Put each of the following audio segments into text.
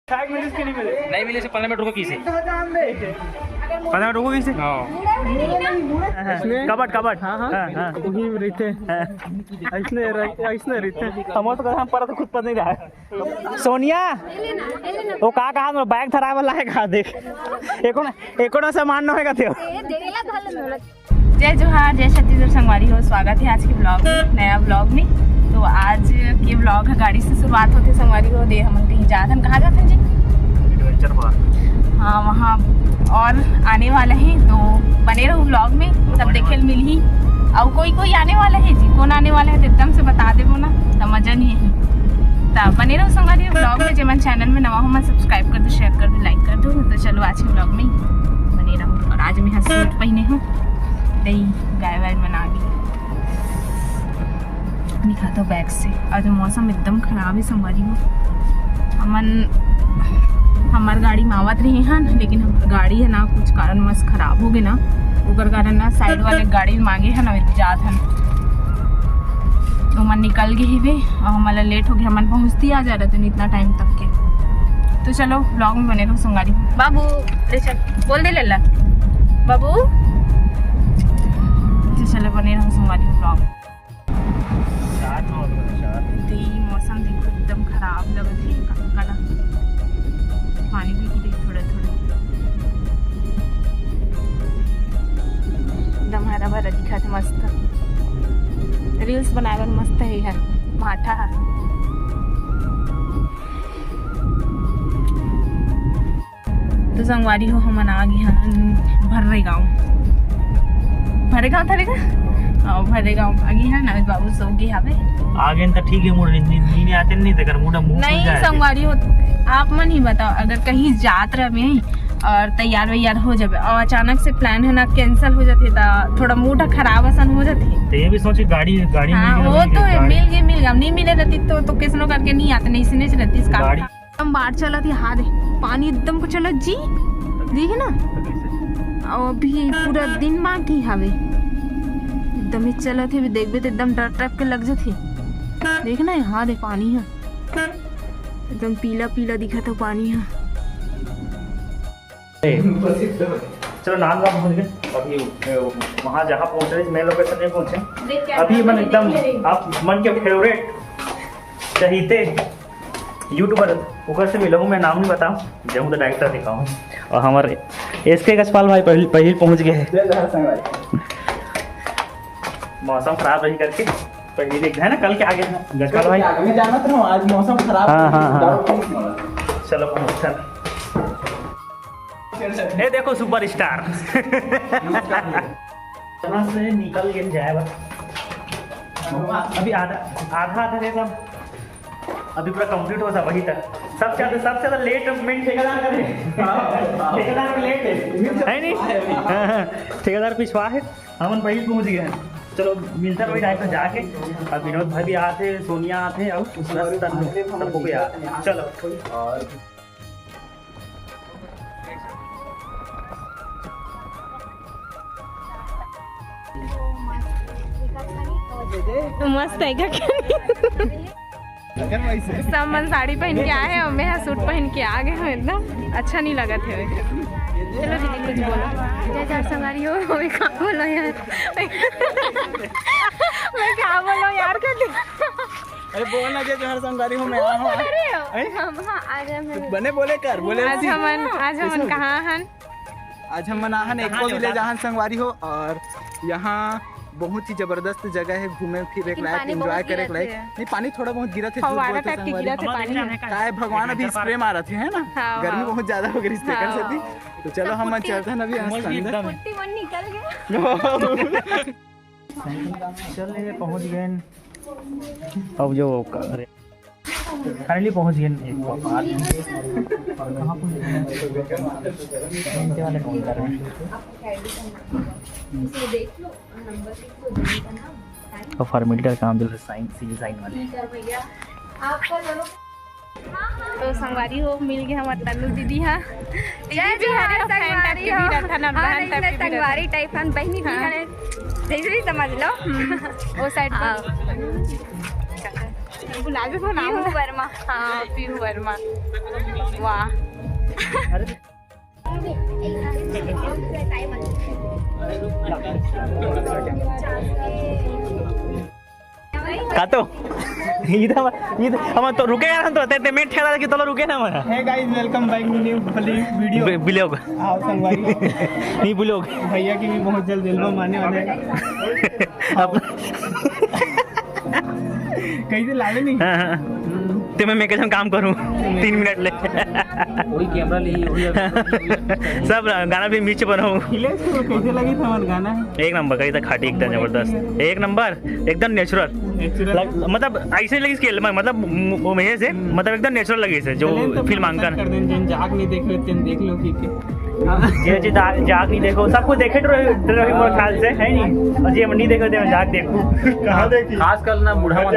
नहीं मिले से 15 मिनट रुको किसे 15 मिनट रुको किसे कबट कबट वही रहते ऐसने रहते हम तो हम पर तो खुद पर नहीं रहा है। सोनिया वो कहा बैग थरा वाला है कहा देख एको सामान न होगा थे। जय जोहार, जय छत्तीसगढ़ संगवारी हो। स्वागत है आज के ब्लॉग में, नया ब्लॉग में। तो आज के ब्लॉग है गाड़ी से शुरुआत होती है संगवारी हो। दे हम कहीं जाते हैं, कहाँ जाते हैं जी? Adventure park. हाँ, वहाँ और आने वाले हैं, तो बने रहो ब्लॉग में, तब देखे मिल ही। और कोई आने वाला है जी, कौन आने वाला है तो एकदम से बता देवो ना, तो मजा नहीं है। तब बने रहो संगवारी ब्लॉग में। जो मन चैनल में नवा हो मन सब्सक्राइब कर दो, शेयर कर दो, लाइक कर दो। तो चलो आज के ब्लॉग में बने रहो। और आज मैं सूट पहने हूँ, दही गाय वाय बना गई निकालता बैग से। आज मौसम एकदम खराब है संगवारी हो। हमार गाड़ी में आवत रही हैं, लेकिन हम गाड़ी है ना कुछ कारणवश खराब हो गई ना, ओकर कारण ना साइड वाले गाड़ी मांगे है ना जात है, तो मन निकल गई वे और हमारा लेट हो गया। मन पहुँचती आ जा रहे थे इतना टाइम तक के। तो चलो ब्लॉग में बने रहो संगवारी। बाबू ले चल, बोल दे लल्ला बाबू। चलो बने रहो संगवारी ब्लॉग। मौसम देखो एकदम खराब लगत है, काला पानी भी गिरे थोड़ा एकदम हरा भरा दिखा थे, मस्त रील्स बनाए मस्त है यार। माठा तो संगवारी हो हम आ गए भर्रे गाँव गाँव आगे है ना बाबू सो गए हवे आगे तो ठीक है। मुड़ नींद आते नहीं तो मुड़ा मुंह नहीं संगवारी हो। आप मन ही बताओ, अगर कहीं जात रहे और तैयार वैयार हो जाए और अचानक से प्लान है ना कैंसिल हो जाते तो थोड़ा मूड खराब असन हो जाते। तो ये भी सोची गाड़ी हाँ, वो तो मिल गया नहीं मिले रहती तो किसनो करके नहीं आते, नहीं सुने रहती इस कार एकदम बाढ़ चला थी। हाँ पानी एकदम को चलो जी देखे ना, और अभी पूरा दिन बाकी हवे एकदम ही चला थे। देखबे तो एकदम डर टाइप के लग जाते। देखना यहाँ दे पानी है एकदम पीला पीला दिखा था पानी है। चलो नाम का पहुंच गए। अभी वहाँ जहाँ पहुँच रहे मैं लोकेशन नहीं पहुँचे अभी। मन एकदम आप मन के फेवरेट चहीते यूट्यूबर ओकर से मिलूँ। मैं नाम नहीं बताऊँ, जब तो डायरेक्टर दिखाऊँ। और हमारे SK गजपाल भाई पहले पहुँच गए हैं। मौसम खराब रही करके पहले देख है ना, कल के आगे गजपाल भाई आगे जाना तो आज मौसम खराब। हाँ। चलो पहुँचता ये देखो सुपर स्टार यहाँ से निकल गए जाए अभी आधा रेसा अभी पूरा कंप्लीट हो सा वही तक। सबसे ज्यादा लेट में ठेकेदार करे ठेकेदार लेट है नहीं ठेकेदार पिछवा है। हम वही पहुँच गए हैं। चलो मिलता वही टाइम पर जाके। अब विनोद भाई भी आते, सोनिया आते और सबको भी आते। चलो मस्त है सब मन साड़ी पहन के आए और मैं सूट पहन के आ गए हैं। एकदम अच्छा नहीं लगा थे। चलो दीदी कुछ बोलो। जय जय संगवारी हो। मैं क्या बोलो यार मैं क्या बोलो यार अरे बोलना जय जोहार संगवारी हो। मैं बने बोले कर बोले। आज हम कहाँ हन? आज हम मनाहन एको विलेज आहन संगवारी हो। और यहाँ बहुत ही जबरदस्त जगह है, घूमे फिरे लायक, एंजॉय करे लायक। नहीं पानी थोड़ा बहुत गिरा थे, काय भगवान अभी स्प्रे मारा थे है ना। गर्मी बहुत ज्यादा हो गई स्प्रे कर सकती। तो चलो हम चलते हैं अभी चल पहुँच गए। अब जो फाइनली पहुँच गए। और फॉर्मेलिटी का काम जो साइन वाले। तो संगवारी हो मिल गए हमारे तनु दीदी। हाँ संगवारी टाइप बहनी जैसे समझ लो। वो साइड बुला दो नाम पीहू वर्मा। हाँ पीहू वर्मा। वाह का तो इधर हम तो रुके यार हम तो ते में ठेला कि तो रुके ना हमारा hey guys welcome back to new video blog आओ संगवारी नहीं ब्लॉग भैया की भी बहुत जल्द एल्बम आने वाले हैं अब कहीं से लावे नहीं ते मैं कैसे काम करूं 3 मिनट ले वही कैमरा ले वही सब गाना भी बीच बनाऊं खिलेश को कैसे लगी था हमारा गाना एक नंबर कही था खाटी एकदम जबरदस्त एक नंबर एकदम नेचुरल मतलब ऐसे लगी स्केल मतलब मुझे से मतलब एकदम नेचुरल लगी से जो फिल्मांकन कर दें जिन जाग नहीं देख लेते देख लो ठीक है ये जी जाग नहीं देखो सब कुछ देखे रही मोर ख्याल से है नहीं और ये नहीं देखो तो जाग देखो कहाँ देखी खास कर ना बूढ़ा कहाँ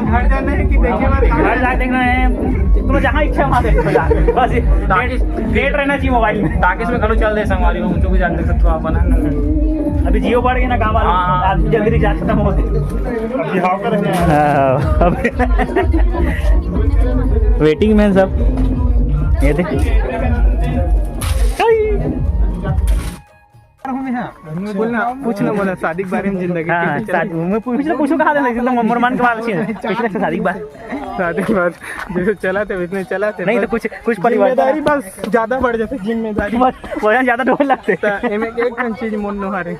घर जाना है कि देखे घर जाके देखना है तुम्हें जहाँ इच्छा वहाँ देखो जाके बस डेट रहना चाहिए मोबाइल में टाकिस में खड़ो चल दे संगवारी हो ऊँचो भी जान देख सकते हो आप ना अभी जियो बढ़ गए ना गाँव वाले आदमी जल्दी रिचार्ज खत्म होते वेटिंग में सब ये देख बोलना पूछना बोला शादी के बारे में जिंदगी हाँ शादी मैं पूछो कहाँ देना एकदम मरमान के बाद पिछले शादी के बाद शादी के बाद जैसे चलाते वैसे चलाते नहीं तो कुछ जिम्मेदारी बस ज्यादा बढ़ जाते जिम्मेदारी वजन ज्यादा ढोल लगते एमे एक चीज मन न हारे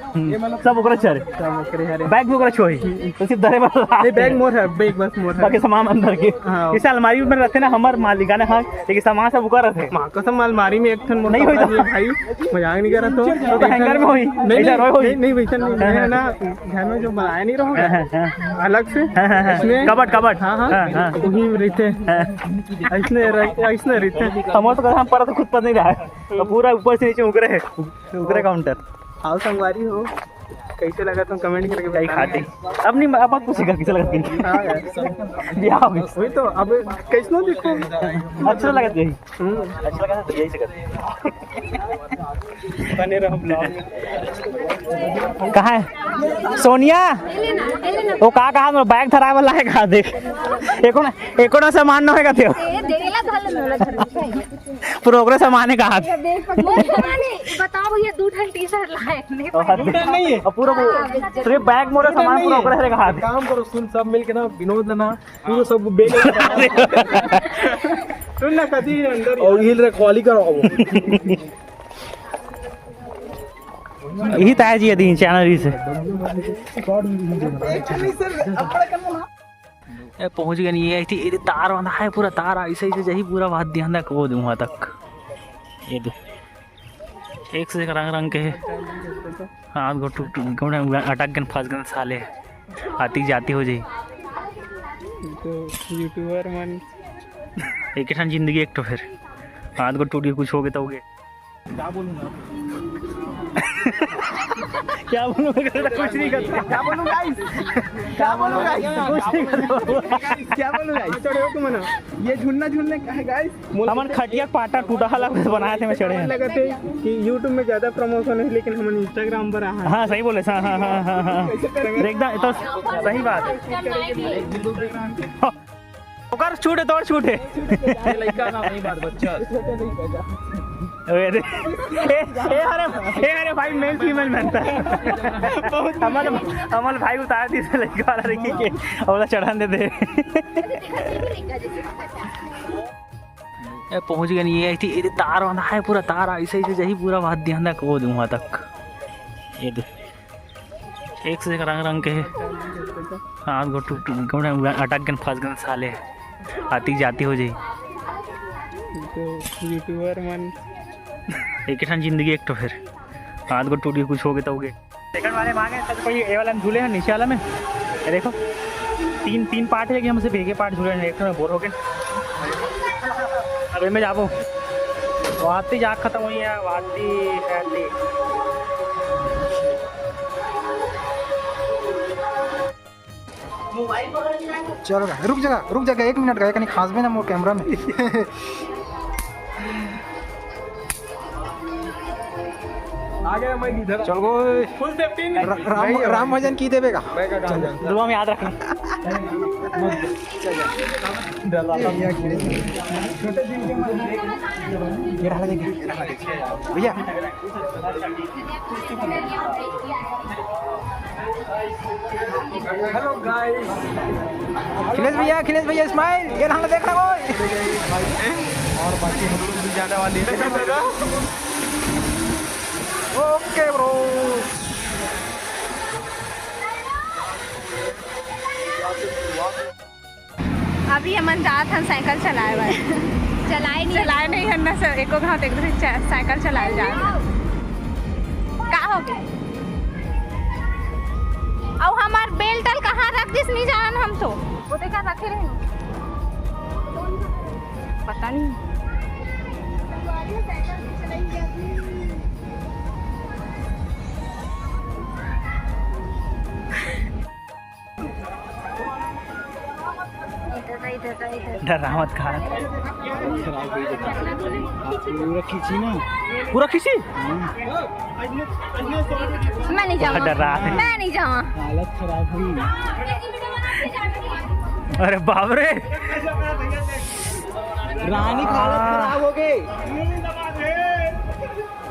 सब ओकरा चढ़े सब ओकरे हारे बैग भी ओकरा छोड़ी तो सिर्फ धरे ये बैग मोर है बैग बस मोर है बाकी सामान अंदर के हाँ। इसे अलमारी में रहते ना हमार मालिकाना हाँ लेकिन सामान सब ओकरा रहते माँ कसम अलमारी में एक ठन मोर नहीं होता। भाई मजाक नहीं कर रहा तो हैंगर में होई नहीं वैसा नहीं है ना घर में जो बनाया नहीं रहोगे अलग से इसमें कबट हाँ हाँ वही रहते ऐसने रहते हम तो हम पर तो खुद पर नहीं रहा है पूरा ऊपर से नीचे उगरे काउंटर आओ संगवारी हो कैसे लगा तुम कमेंट करके कहीं खाते अब नहीं अब मत पूछेगा कैसे लगा हाँ यार बिहार में वही तो अब कैसे देखो अच्छा लगा यही अच्छा लगा तो यही से करते बने रहो कहाँ है सोनिया वो कहा बैग धरा वाला है कहा देख एको ना सामान न होगा थे प्रोग्रेस सामान है कहा बताओ भैया 2 ठन टी शर्ट लाए नहीं है पूरा सिर्फ बैग मोरा सामान पूरा ओकरे से कहा काम करो सुन सब मिल के ना विनोद ना पूरा सब बेग सुन ना कदी अंदर और हिल रखवाली करो यही ताया जी दी चैनल से पहुंच गए नहीं थी ये तार बंधा है पूरा तार ऐसे ऐसे जही पूरा बात ध्यान को दूँ वहाँ तक ये दो एक से रंग रंग के हाथ गो टूट अटक गन फंस गन साले आती जाती हो जाई यूट्यूबर मन एक ठान जिंदगी एक तो फिर हाथ गो टूट कुछ हो गए तो हो गए क्या बोलूँगा क्या बोलूँ कुछ नहीं करता क्या बोलूँ गाइस कुछ नहीं करता क्या बोलूँ गाइस चढ़े हो तुम ना ये झूलने का है गाइस हमारे खटिया पाटा टूटा हला बनाए थे मैं चढ़े हैं लगा थे कि YouTube में ज्यादा प्रमोशन है लेकिन हम Instagram पर आए हाँ सही बोले हाँ एकदम तो सही बात है ओकर छूटे तोड़ छूटे लड़का ना नहीं बात बच्चा अरे भाई मेल फीमेल बनता है हमारे भाई उतार दी से लड़का वाला रखी के और चढ़ान दे दे पहुंच गए नहीं ये थी ये तार बंधा है पूरा तार ऐसे ऐसे जही पूरा बात ध्यान को दूँ वहाँ तक ये दो एक से रंग रंग के हाथ गो टूट अटक गन फंस गन साले आती जाती हो जाई यूट्यूबर मन एक ठान जिंदगी एक तो फिर हाथ को टूट कुछ हो गए तो हो गए सेकंड वाले मांगे तो कोई ए वाला में झूले हैं नीचे वाला में ये देखो तीन पार्ट है कि हमसे भेगे पार्ट झूले हैं एक तो बोर हो गए अब मैं जाबो वाती जाग खत्म हुई है वाती चलो रुक जा 1 मिनट गए कहीं खास भी ना मोर कैमरा में आ गया मैं इधर चल गो फुल सेफ्टी राम भजन की देवेगा दुआ में याद रखना भैया हेलो गाइस, अखिलेश भैया स्माइल, ये हम देख रहे हो। और बाकी हम लोग भी जाने वाले हैं। Okay bro. अभी हमन जात हन साइकिल चलाए बार चलाए नहीं हन ना सर, एको घाट एक दूसरे साइकिल चलाए जा का हो गया। और हमार बेल्टल कहाँ रख दिस नहीं जान हम तो वो देखा रखे रहे पता नहीं। डरावत खा पूरा खींची ना, पूरा खींची। मैं नहीं जाऊँ, डर रहा है। मैं नहीं जाऊँ। हालत खराब हुई। अरे बाप रे, रानी की हालत खराब हो गई।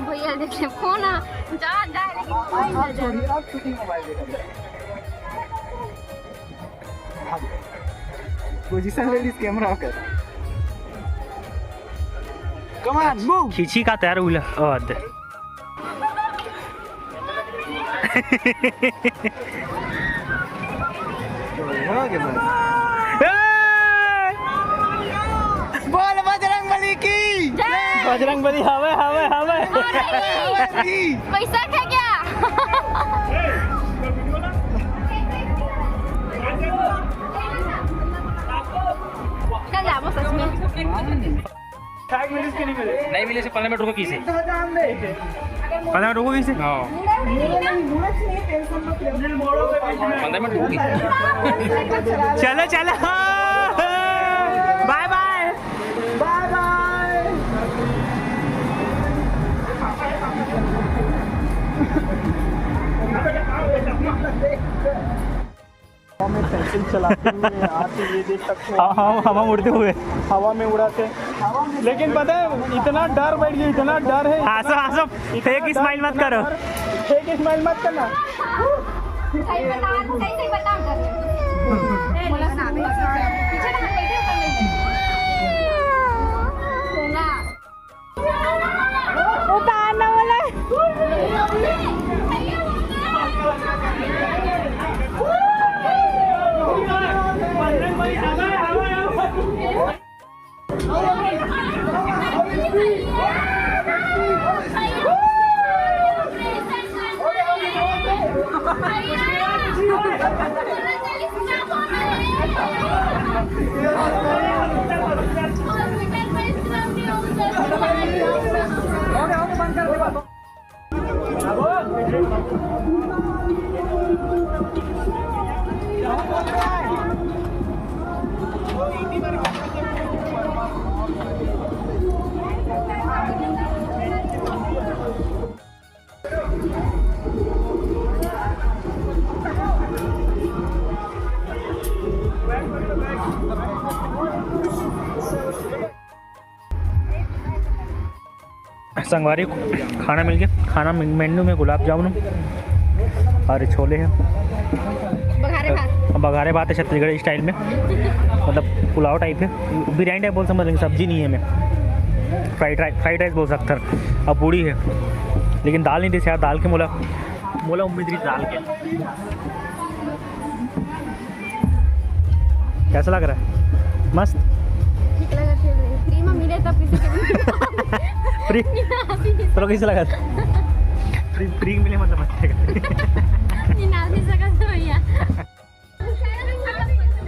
भैया देखिए फोन जा पोजीशन ले लीजिए, कैमरा कर। Come on move. खींची का तैयार हुआ और हो गया बोल बजरंगबली की जय। बजरंगबली हवे हवे हवे। पैसा क्या क्या चल जाओ सच में। नहीं मिले से 15 मिनट रुको किसे 15 मिनट रुको किसे 15 मिनट रुको चलो चलो बाय बाय बाय बाय। में साइकिल चलाते हुए आते ये देख सकते हो। हवा उड़ते हुए हवा में उड़ाते, लेकिन पता है इतना डर बैठ गया, इतना डर है। हंसो हंसो, फेक स्माइल मत करो, फेक स्माइल मत करना। सही बता उतारना वाला संगवारी खाना मिल गया। खाना मेन्यू में गुलाब जामुन और छोले हैं, बघारे भात है छत्तीसगढ़ी स्टाइल में, मतलब पुलाव टाइप है, बिरयानी टाइप बोल समझ लेंगे, सब्जी नहीं है में, फ्राइड राइस बोल सकते हैं। अब पूड़ी है लेकिन दाल नहीं दी यार, दाल के मोला उम्मीद रही दाल के। कैसा लग रहा है? मस्त ठीक लगा फ्री में मिले तब किसी के फ्री तो कैसे लगा था? फ्री मिले मतलब अच्छा ना भी सका तो भैया।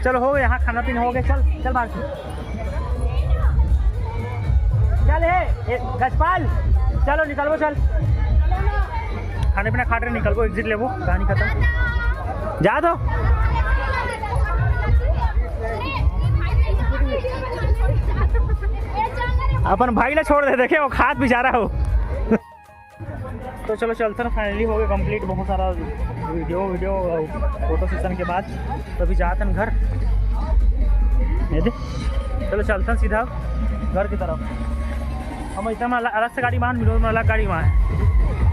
चलो हो गया, यहाँ खाना पीना हो गया। चल बाहर चल गजपाल, चलो निकलो, चल खाने पीना खा रहे, निकलो, एग्जिट ले वो कहानी खत्म, जा दो। अपन भाई ला छोड़ दे, देखे वो खाद बेचारा हो। तो चलो चलते ना, फाइनली हो गया कंप्लीट। बहुत सारा वीडियो फोटो सेशन के बाद तभी जाते हैं घर। ये दे चलो चलते हैं सीधा घर की तरफ। हम एकदम अलग से गाड़ी मान मिलो, अलग गाड़ी वहाँ है।